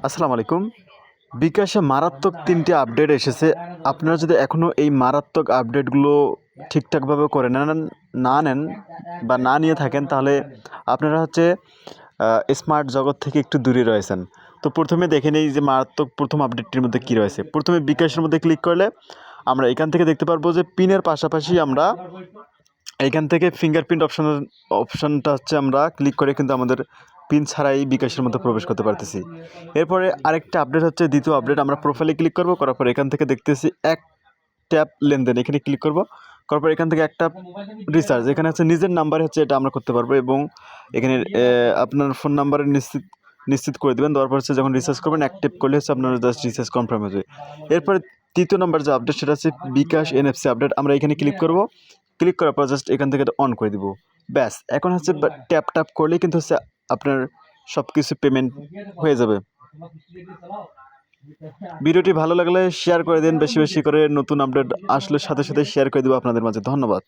আসসালামু আলাইকুম। বিকাশে মারাত্মক ৩টি আপডেট এসেছে। আপনারা যদি এখনও এই মারাত্মক আপডেটগুলো ঠিকঠাকভাবে করে না নেন বা না নিয়ে থাকেন, তাহলে আপনারা স্মার্ট জগৎ থেকে একটু দূরে রয়েছেন। তো প্রথমে দেখে নেই যে মারাত্মক প্রথম আপডেটটির মধ্যে কী রয়েছে। প্রথমে বিকাশের মধ্যে ক্লিক করলে আমরা এখান থেকে দেখতে পারবো যে পিনের পাশাপাশি আমরা এইখান থেকে ফিঙ্গারপ্রিন্ট অপশনটা আমরা ক্লিক করে কিন্তু আমাদের পিন ছাড়াই বিকাশের মধ্যে প্রবেশ করতে পারতেছি। এরপরে আরেকটা আপডেট হচ্ছে দ্বিতীয় আপডেট। আমরা প্রোফাইলে ক্লিক করব, করার পর এখান থেকে দেখতেছি এক ট্যাপ লেনদেন, এখানে ক্লিক করব। করার পর এখান থেকে একটা রিচার্জ, এখানে নিজের নাম্বারে এটা আমরা করতে পারবো এবং এখানে আপনার ফোন নাম্বারে নিশ্চিত করে দেবেন। দেওয়ার পর যখন রিচার্জ করবেন এক ট্যাপ করলে আপনার জাস্ট রিচার্জ কনফার্ম হয়ে যাবে। এরপরে তৃতীয় নাম্বার যে আপডেট সেটা হচ্ছে বিকাশ এনএফসি আপডেট। আমরা এখানে ক্লিক করব, ক্লিক করার পর জাস্ট এখান থেকে অন করে দিব। ব্যাস, এখন ট্যাপ করলেই কিন্তু আপনার সব কিছু পেমেন্ট হয়ে যাবে। ভিডিওটি ভালো লাগলে শেয়ার করে দিন, বেশি বেশি করে। নতুন আপডেট আসলে সাথে সাথে শেয়ার করে দেবো আপনাদের মাঝে। ধন্যবাদ।